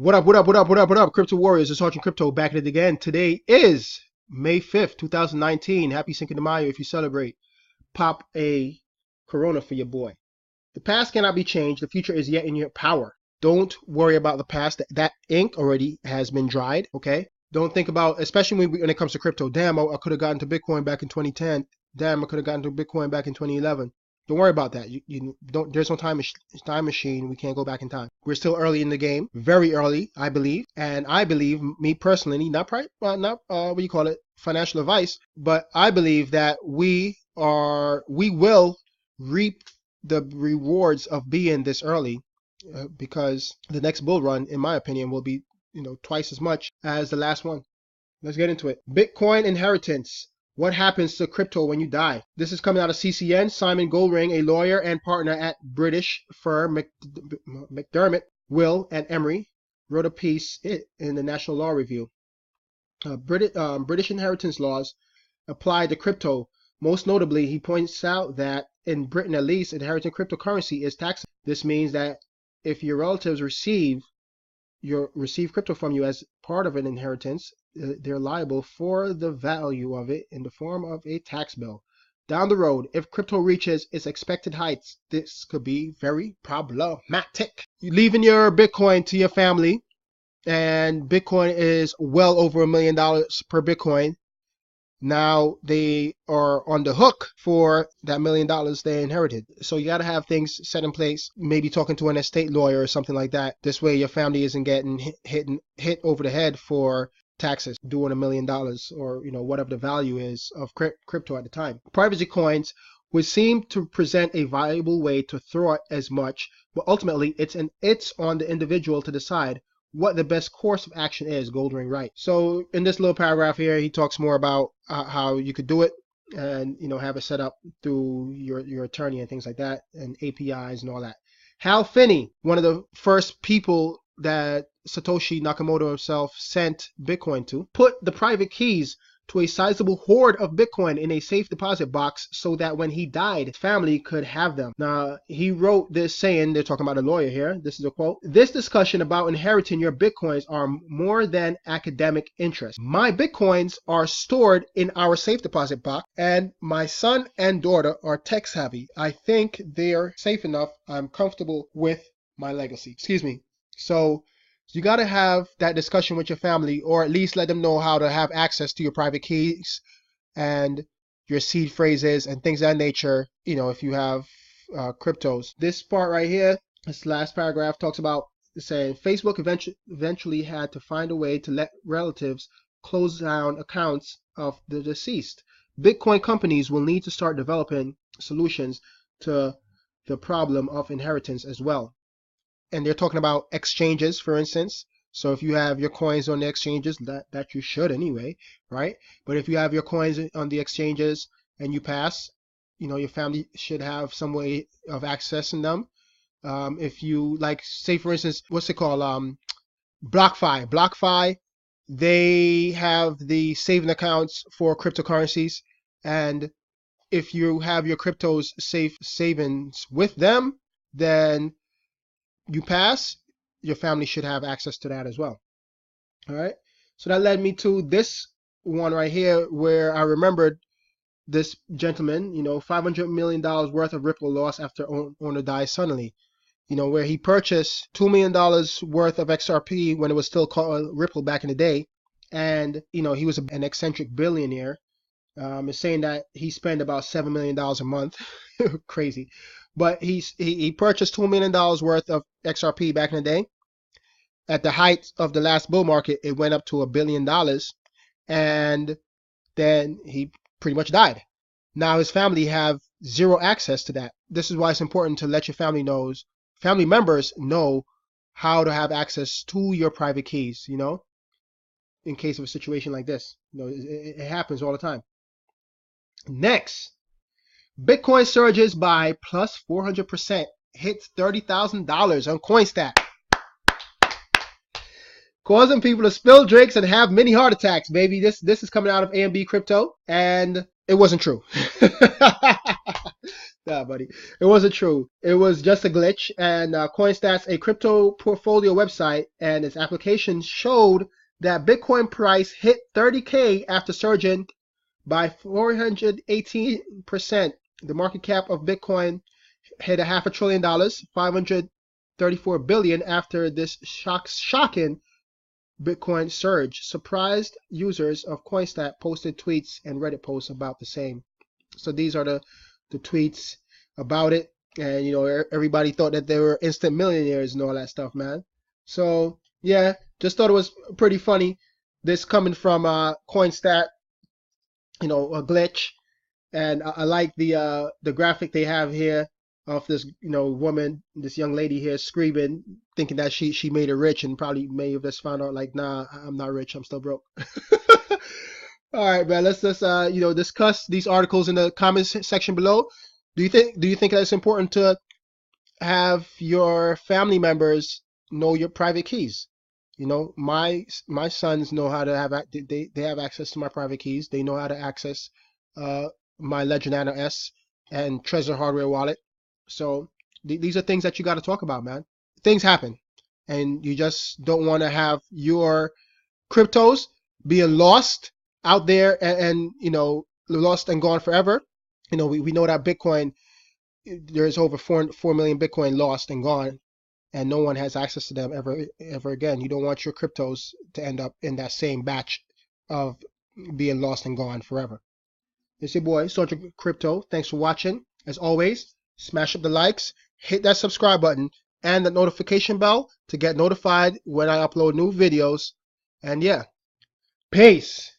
What up, what up, what up, what up, what up? Crypto Warriors, it's Sergeant Crypto back at it again. Today is May 5th, 2019. Happy Cinco de Mayo if you celebrate. Pop a Corona for your boy. The past cannot be changed. The future is yet in your power. Don't worry about the past. That ink already has been dried, okay? Don't think about, especially when it comes to crypto. Damn, I could have gotten to Bitcoin back in 2010. Damn, I could have gotten to Bitcoin back in 2011. Don't worry about that. You don't. There's no time machine. We can't go back in time. We're still early in the game, very early, I believe. And I believe, me personally, not what you call it, financial advice, but I believe that we will reap the rewards of being this early, because the next bull run, in my opinion, will be twice as much as the last one. Let's get into it. Bitcoin inheritance. What happens to crypto when you die? This is coming out of CCN. Simon Goldring, a lawyer and partner at British firm McDermott, Will and Emery, wrote a piece in the National Law Review. British inheritance laws apply to crypto. Most notably, he points out that in Britain, at least, inheriting cryptocurrency is taxable. This means that if your relatives receive crypto from you as part of an inheritance, they're liable for the value of it in the form of a tax bill. Down the road, if crypto reaches its expected heights, this could be very problematic. You're leaving your Bitcoin to your family, and Bitcoin is well over $1 million per Bitcoin. Now they are on the hook for that $1 million they inherited. So you got to have things set in place, maybe talking to an estate lawyer or something like that. This way your family isn't getting hit over the head for taxes, doing $1 million or whatever the value is of crypto at the time. Privacy coins would seem to present a viable way to throw it as much, but ultimately it's on the individual to decide what the best course of action is. Goldring writes. So in this little paragraph here, he talks more about how you could do it and have it set up through your attorney and things like that, and APIs and all that. Hal Finney, one of the first people that Satoshi Nakamoto himself sent Bitcoin to, put the private keys to a sizable hoard of Bitcoin in a safe deposit box so that when he died, his family could have them. Now, he wrote this saying, they're talking about a lawyer here, this is a quote, "This discussion about inheriting your Bitcoins are more than academic interest. My Bitcoins are stored in our safe deposit box, and my son and daughter are tech savvy. I think they're safe enough. I'm comfortable with my legacy." Excuse me. So you got to have that discussion with your family, or at least let them know how to have access to your private keys and your seed phrases and things of that nature, if you have cryptos. This part right here, this last paragraph, talks about saying Facebook eventually had to find a way to let relatives close down accounts of the deceased. Bitcoin companies will need to start developing solutions to the problem of inheritance as well. And they're talking about exchanges, for instance. So if you have your coins on the exchanges, that you should anyway, right? But if you have your coins on the exchanges and you pass, your family should have some way of accessing them. If you, like, say for instance, what's it called? BlockFi, they have the saving accounts for cryptocurrencies, and if you have your cryptos safe savings with them, then you pass, your family should have access to that as well. All right. So that led me to this one right here, where I remembered this gentleman, $500 million worth of Ripple loss after owner dies suddenly, where he purchased $2 million worth of XRP when it was still called Ripple back in the day. And, he was an eccentric billionaire. It's saying that he spent about $7 million a month. Crazy. But he purchased $2 million worth of XRP back in the day. At the height of the last bull market, it went up to $1 billion, and then he pretty much died. Now his family have zero access to that. This is why it's important to let your family members know how to have access to your private keys, in case of a situation like this. It happens all the time. Next, Bitcoin surges by plus 400%, hits $30,000 on CoinStat. causing people to spill drinks and have mini heart attacks, baby. This is coming out of AMB Crypto, and it wasn't true. Nah, buddy, it wasn't true. It was just a glitch. And CoinStats, a crypto portfolio website, and its application showed that Bitcoin price hit 30K after surging by 418%. The market cap of Bitcoin hit $500 billion, $534 billion after this shocking Bitcoin surge. Surprised users of CoinStat posted tweets and Reddit posts about the same. So these are the tweets about it, and you know, everybody thought that they were instant millionaires and all that stuff, man. So yeah, just thought it was pretty funny, this coming from CoinStat, you know, a glitch. And I like the graphic they have here of this, you know, woman, this young lady here screaming, thinking that she made it rich, and probably may have just found out like, nah, I'm not rich, I'm still broke. All right, man. Let's just you know, discuss these articles in the comments section below. Do you think that it's important to have your family members know your private keys? You know, my sons know how to have they have access to my private keys. They know how to access my Nano S and Trezor Wallet. So these are things that you got to talk about, man. Things happen, and you just don't want to have your cryptos being lost out there and you know, lost and gone forever. You know, we know that Bitcoin, there's over 4 million Bitcoin lost and gone, and no one has access to them ever again. You don't want your cryptos to end up in that same batch of being lost and gone forever. It's your boy, Soldier Crypto. Thanks for watching. As always, smash up the likes, hit that subscribe button, and the notification bell to get notified when I upload new videos. And yeah, peace.